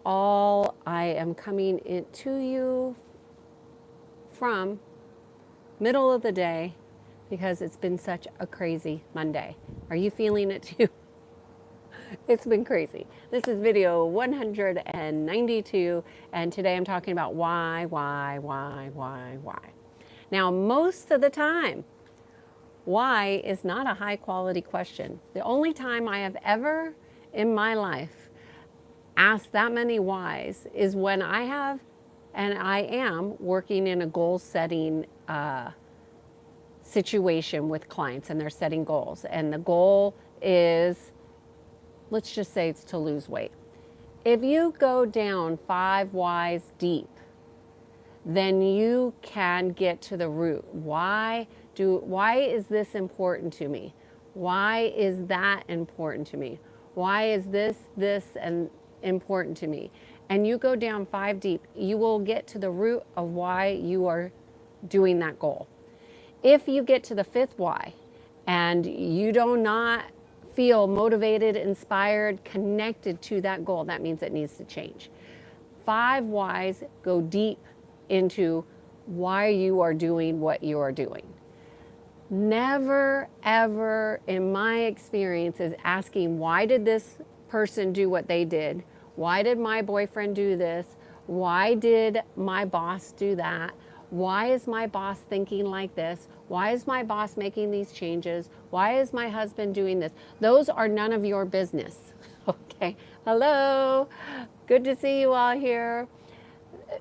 All, I am coming to you from middle of the day because it's been such a crazy Monday. Are you feeling it too? It's been crazy. This is video 192, and today I'm talking about why. Now, most of the time, why is not a high quality question. The only time I have ever in my life asked that many whys is when I have and I am working in a goal setting situation with clients, and they're setting goals. And the goal is, let's just say it's to lose weight. If you go down 5 whys deep, then you can get to the root. Why is this important to me? Why is that important to me? Why is this and important to me? And you go down 5 deep, you will get to the root of why you are doing that goal. If you get to the 5th why and you do not feel motivated, inspired, connected to that goal, that means it needs to change. 5 whys go deep into why you are doing what you are doing. Never, ever, in my experience, is asking, why did this person do what they did? Why did my boyfriend do this? Why did my boss do that? Why is my boss thinking like this? Why is my boss making these changes? Why is my husband doing this? Those are none of your business. Okay. Hello. Good to see you all here.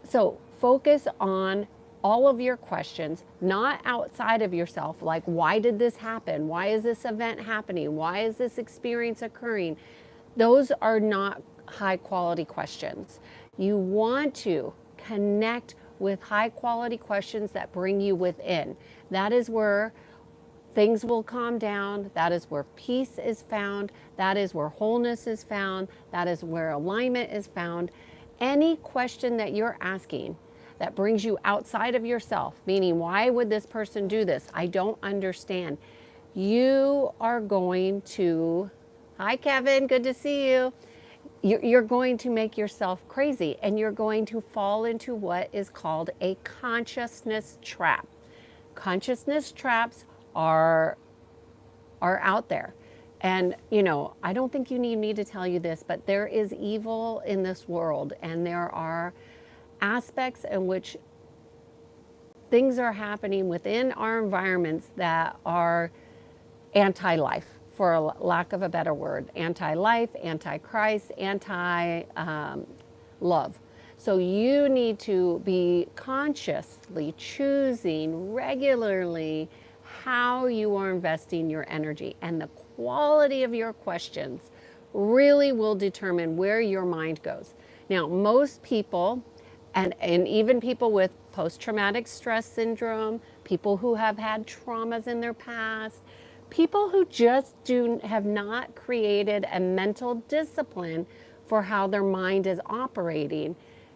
So focus on all of your questions, not outside of yourself, like, why did this happen? Why is this event happening? Why is this experience occurring? Those are not high quality questions. You want to connect with high quality questions that bring you within. That is where things will calm down. That is where peace is found. That is where wholeness is found. That is where alignment is found. Any question that you're asking that brings you outside of yourself, meaning, why would this person do this? I don't understand. You are going to, hi Kevin, good to see you. You're going to make yourself crazy, and you're going to fall into what is called a consciousness trap. Consciousness traps are out there. And, I don't think you need me to tell you this, but there is evil in this world, and there are aspects in which things are happening within our environments that are anti-life, for a lack of a better word. Anti-life, anti-Christ, anti-love. So you need to be consciously choosing regularly how you are investing your energy, and the quality of your questions really will determine where your mind goes. Now, most people, and even people with post-traumatic stress syndrome, people who have had traumas in their past, people who just have not created a mental discipline for how their mind is operating,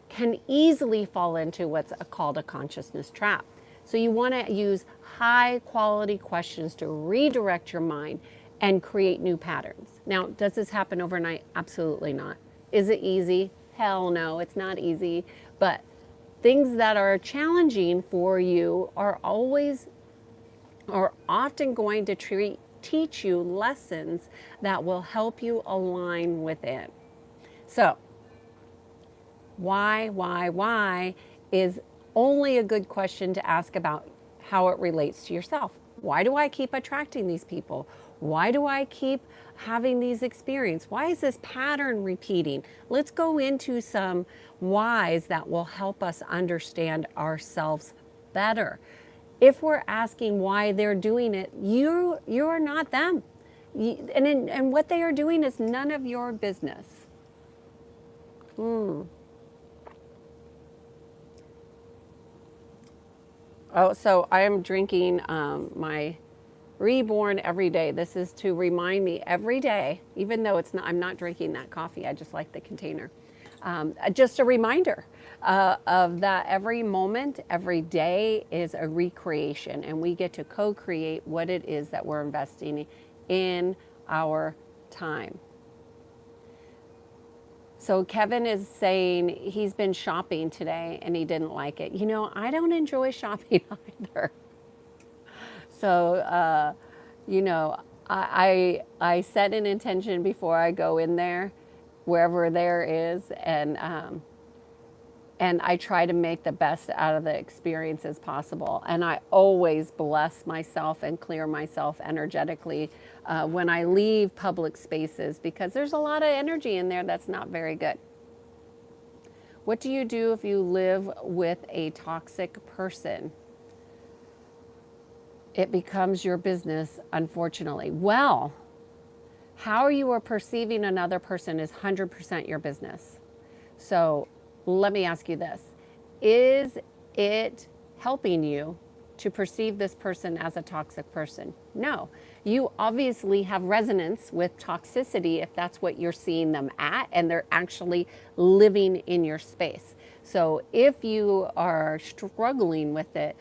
can easily fall into what's called a consciousness trap. So you want to use high quality questions to redirect your mind and create new patterns. Now, does this happen overnight? Absolutely not. Is it easy? Hell no, it's not easy. But things that are challenging for you are often going to teach you lessons that will help you align within. So, why is only a good question to ask about how it relates to yourself. Why do I keep attracting these people? Why do I keep having these experiences? Why is this pattern repeating? Let's go into some whys that will help us understand ourselves better. If we're asking why they're doing it, you are not them. And what they are doing is none of your business. Oh, so I am drinking my Reborn every day. This is to remind me every day, even though I'm not drinking that coffee. I just like the container. Just a reminder of that every moment, every day is a recreation, and we get to co-create what it is that we're investing in our time. So Kevin is saying he's been shopping today and he didn't like it. You know, I don't enjoy shopping either. So, you know, I set an intention before I go in there, wherever there is, and I try to make the best out of the experiences possible. And I always bless myself and clear myself energetically when I leave public spaces because there's a lot of energy in there that's not very good. What do you do if you live with a toxic person? It becomes your business, unfortunately. Well, how you are perceiving another person is 100% your business. So let me ask you this. Is it helping you to perceive this person as a toxic person? No. You obviously have resonance with toxicity if that's what you're seeing them at and they're actually living in your space. So if you are struggling with it,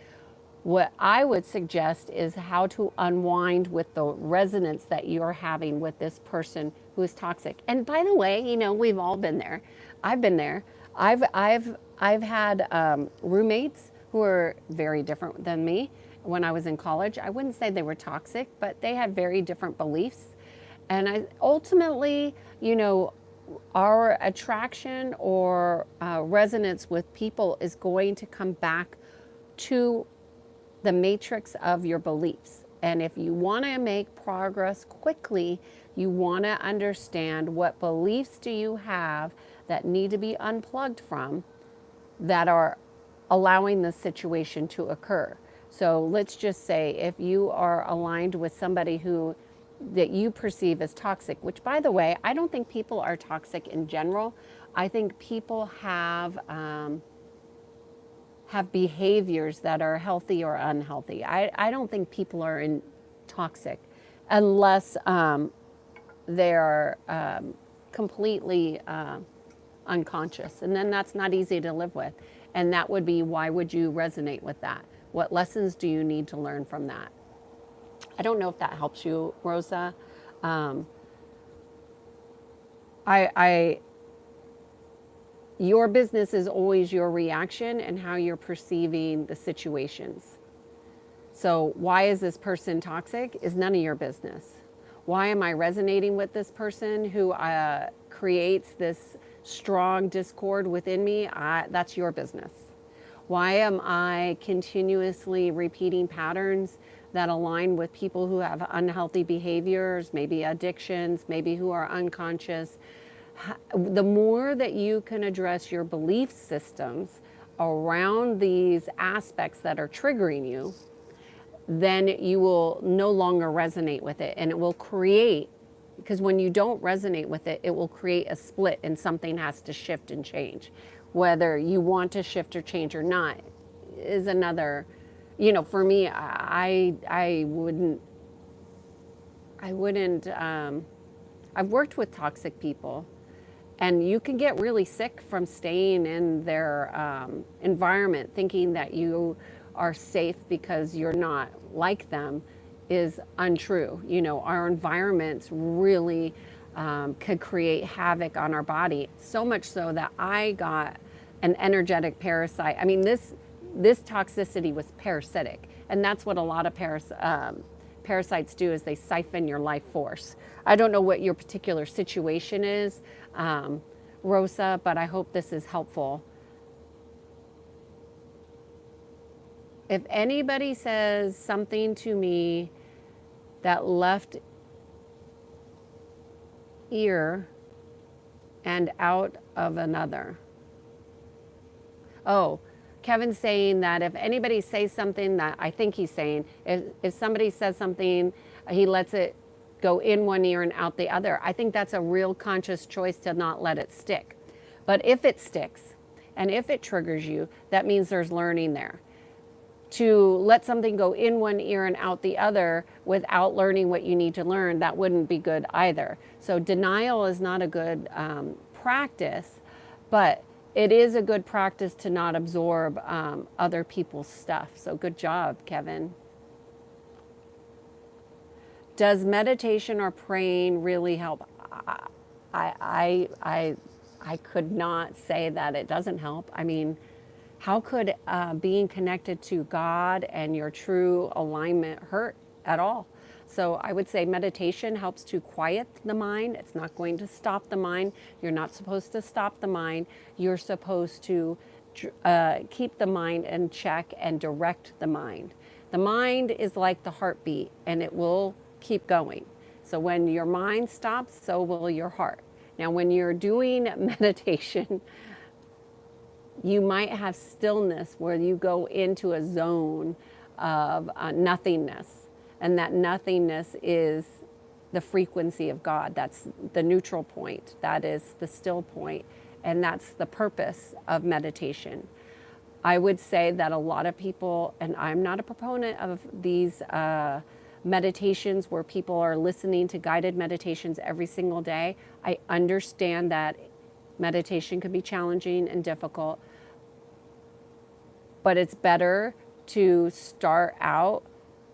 what I would suggest is how to unwind with the resonance that you're having with this person who is toxic. And by the way, you know, we've all been there. I've been there. I've had roommates who are very different than me. When I was in college, I wouldn't say they were toxic, but they had very different beliefs. And I ultimately, you know, our attraction or resonance with people is going to come back to the matrix of your beliefs. And if you want to make progress quickly, you want to understand what beliefs do you have that need to be unplugged from that are allowing the situation to occur. So let's just say if you are aligned with somebody who that you perceive as toxic, which by the way, I don't think people are toxic in general. I think people have behaviors that are healthy or unhealthy. I don't think people are toxic unless they're completely unconscious. And then that's not easy to live with. And that would be, why would you resonate with that? What lessons do you need to learn from that? I don't know if that helps you, Rosa. I your business is always your reaction and how you're perceiving the situations. So why is this person toxic is none of your business. Why am I resonating with this person who creates this strong discord within me? That's your business. Why am I continuously repeating patterns that align with people who have unhealthy behaviors, maybe addictions, maybe who are unconscious? The more that you can address your belief systems around these aspects that are triggering you, then you will no longer resonate with it. And it will create, because when you don't resonate with it, it will create a split and something has to shift and change. Whether you want to shift or change or not is another, you know, for me, I wouldn't, I've worked with toxic people. And you can get really sick from staying in their environment, thinking that you are safe because you're not like them is untrue. You know, our environments really could create havoc on our body. So much so that I got an energetic parasite. I mean, this toxicity was parasitic, and that's what a lot of parasites do, is they siphon your life force. I don't know what your particular situation is, Rosa, but I hope this is helpful. If anybody says something to me that left ear and out of another. Oh, Kevin's saying that if anybody says something, that I think he's saying, if somebody says something, he lets it go in one ear and out the other. I think that's a real conscious choice to not let it stick. But if it sticks and if it triggers you, that means there's learning there. To let something go in one ear and out the other without learning what you need to learn, that wouldn't be good either. So denial is not a good practice, but it is a good practice to not absorb other people's stuff. So good job, Kevin. Does meditation or praying really help? I I could not say that it doesn't help. I mean, how could being connected to God and your true alignment hurt at all? So I would say meditation helps to quiet the mind. It's not going to stop the mind. You're not supposed to stop the mind. You're supposed to keep the mind in check and direct the mind. The mind is like the heartbeat, and it will keep going. So when your mind stops, so will your heart. Now, when you're doing meditation, you might have stillness where you go into a zone of nothingness. And that nothingness is the frequency of God. That's the neutral point. That is the still point. And that's the purpose of meditation. I would say that a lot of people, and I'm not a proponent of these meditations where people are listening to guided meditations every single day. I understand that meditation can be challenging and difficult, but it's better to start out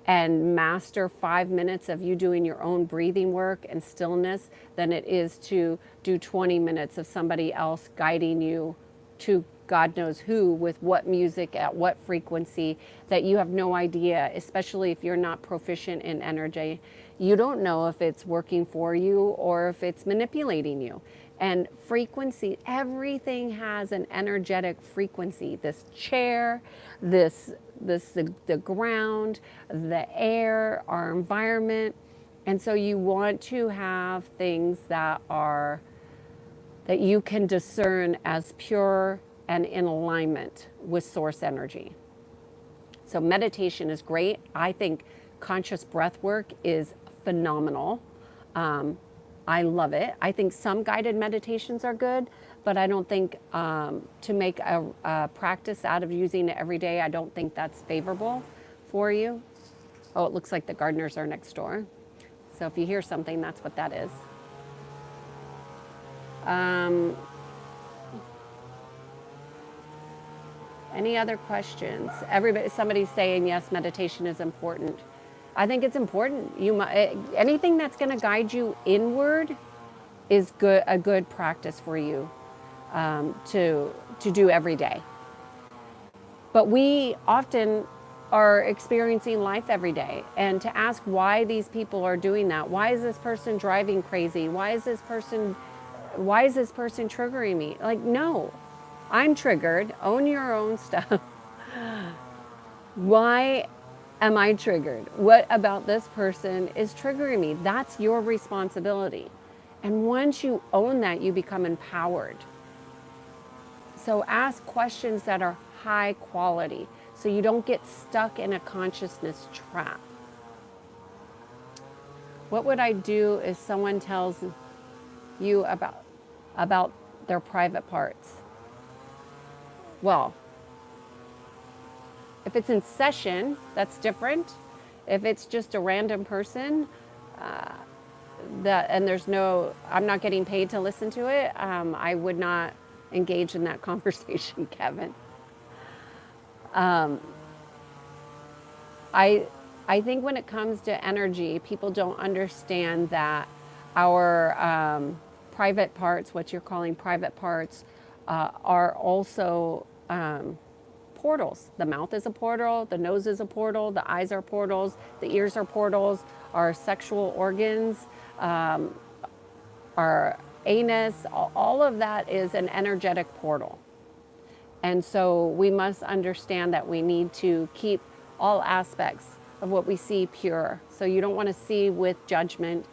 and master 5 minutes of you doing your own breathing work and stillness than it is to do 20 minutes of somebody else guiding you to God knows who, with what music, at what frequency, that you have no idea, especially if you're not proficient in energy. You don't know if it's working for you or if it's manipulating you. And frequency, everything has an energetic frequency. This chair, the ground, the air, our environment. And so you want to have things that you can discern as pure and in alignment with source energy. So meditation is great. I think conscious breath work is phenomenal. I love it. I think some guided meditations are good, but I don't think to make a practice out of using it every day, I don't think that's favorable for you. Oh, it looks like the gardeners are next door. So if you hear something, that's what that is. Any other questions? Somebody's saying yes, meditation is important. I think it's important. Anything that's going to guide you inward is a good practice for you to do every day. But we often are experiencing life every day, and to ask why these people are doing that. Why is this person driving crazy? Why is this person triggering me? Like, no. I'm triggered. Own your own stuff. Why am I triggered? What about this person is triggering me? That's your responsibility. And once you own that, you become empowered. So ask questions that are high quality so you don't get stuck in a consciousness trap. What would I do if someone tells you about their private parts? Well, if it's in session, that's different. If it's just a random person, I'm not getting paid to listen to it, I would not engage in that conversation, Kevin. I think when it comes to energy, people don't understand that our private parts, what you're calling private parts, are also portals. The mouth is a portal, the nose is a portal, the eyes are portals, the ears are portals, our sexual organs, our anus, all of that is an energetic portal. And so we must understand that we need to keep all aspects of what we see pure. So you don't want to see with judgment.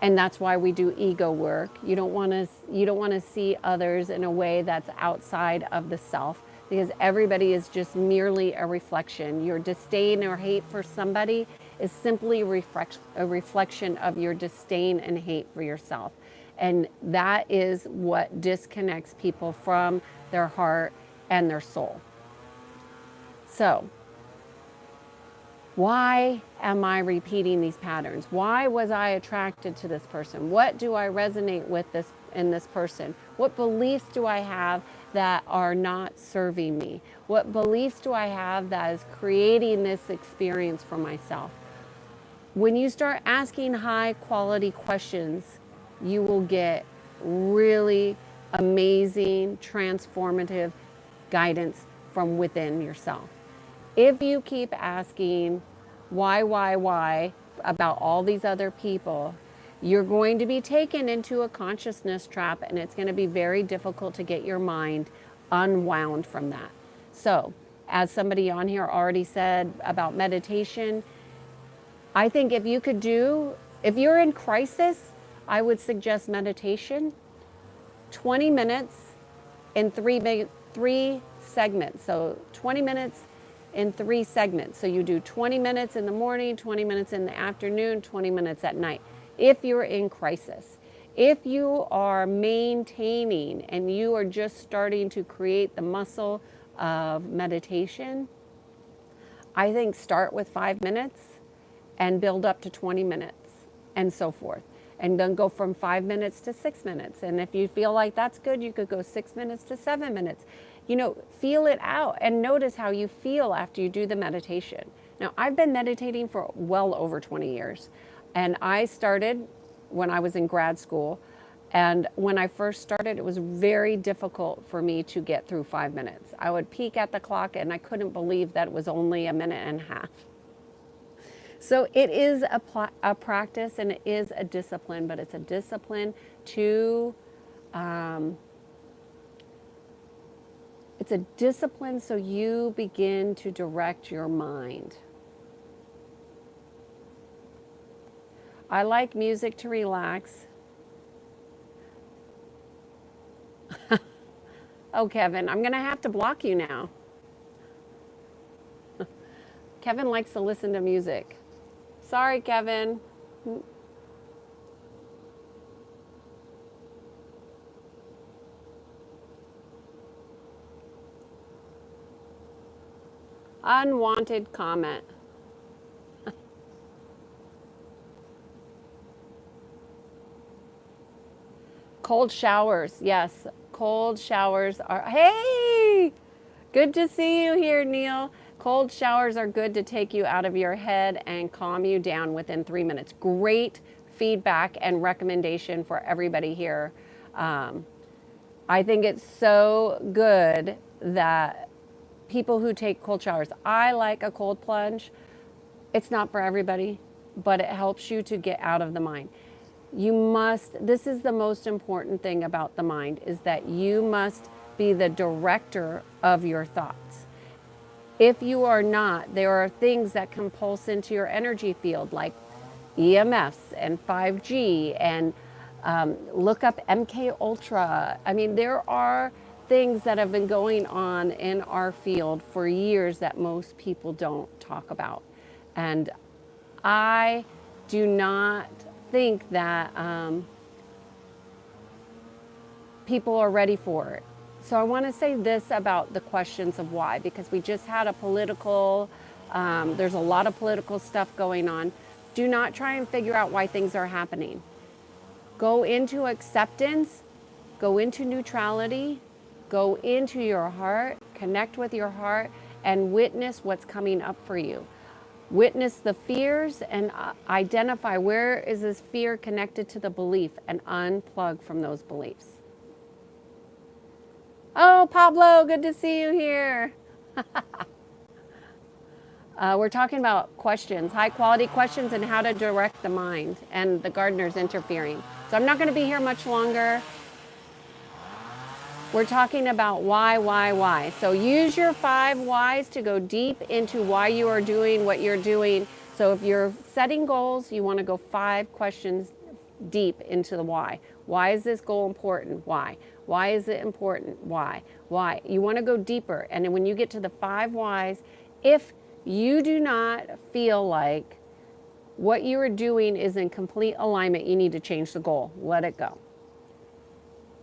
And that's why we do ego work. You don't want to see others in a way that's outside of the self, because everybody is just merely a reflection. Your disdain or hate for somebody is simply a reflection of your disdain and hate for yourself. And that is what disconnects people from their heart and their soul. So, why am I repeating these patterns? Why was I attracted to this person? What do I resonate with in this person? What beliefs do I have that are not serving me? What beliefs do I have that is creating this experience for myself? When you start asking high quality questions, you will get really amazing, transformative guidance from within yourself. If you keep asking why about all these other people, you're going to be taken into a consciousness trap, and it's going to be very difficult to get your mind unwound from that. So, as somebody on here already said about meditation, I think if you're in crisis, I would suggest meditation, 20 minutes in three segments. So 20 minutes in 3 segments. So you do 20 minutes in the morning, 20 minutes in the afternoon, 20 minutes at night. If you're in crisis, if you are maintaining and you are just starting to create the muscle of meditation, I think start with 5 minutes and build up to 20 minutes and so forth. And then go from 5 minutes to 6 minutes. And if you feel like that's good, you could go 6 minutes to 7 minutes. You know, feel it out and notice how you feel after you do the meditation. Now, I've been meditating for well over 20 years. And I started when I was in grad school. And when I first started, it was very difficult for me to get through 5 minutes. I would peek at the clock and I couldn't believe that it was only a minute and a half. So it is a practice and it is a discipline, but it's a discipline to, it's a discipline so you begin to direct your mind. I like music to relax. Oh, Kevin, I'm going to have to block you now. Kevin likes to listen to music. Sorry, Kevin. Unwanted comment. Cold showers. Yes, cold showers are. Hey! Good to see you here, Neil. Cold showers are good to take you out of your head and calm you down within 3 minutes. Great feedback and recommendation for everybody here. I think it's so good that people who take cold showers, I like a cold plunge. It's not for everybody, but it helps you to get out of the mind. This is the most important thing about the mind, is that you must be the director of your thoughts. If you are not, there are things that can pulse into your energy field, like EMFs and 5G, and look up MK Ultra. I mean, there are things that have been going on in our field for years that most people don't talk about. And I do not think that people are ready for it. So I want to say this about the questions of why, because we just had a political, there's a lot of political stuff going on. Do not try and figure out why things are happening. Go into acceptance, go into neutrality, go into your heart, connect with your heart, and witness what's coming up for you. Witness the fears and identify where is this fear connected to the belief, and unplug from those beliefs. Oh, Pablo, good to see you here. We're talking about questions, high quality questions, and how to direct the mind, and the gardener's interfering. So I'm not going to be here much longer. We're talking about why. So use your 5 whys to go deep into why you are doing what you're doing. So if you're setting goals, you want to go 5 questions deep into the why. Why is this goal important? Why? Why is it important? Why? Why? You want to go deeper. And then when you get to the 5 whys, if you do not feel like what you are doing is in complete alignment, you need to change the goal. Let it go.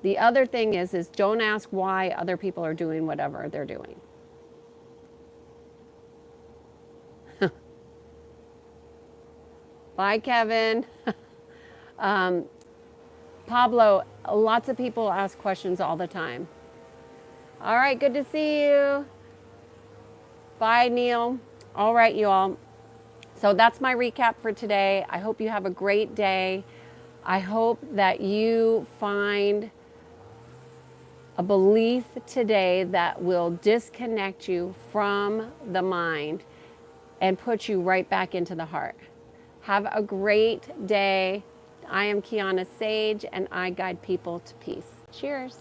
The other thing is don't ask why other people are doing whatever they're doing. Bye, Kevin. Pablo, lots of people ask questions all the time. All right, good to see you. Bye, Neil. All right, you all. So that's my recap for today. I hope you have a great day. I hope that you find a belief today that will disconnect you from the mind and put you right back into the heart. Have a great day. I am Kiana Sage, and I guide people to peace. Cheers.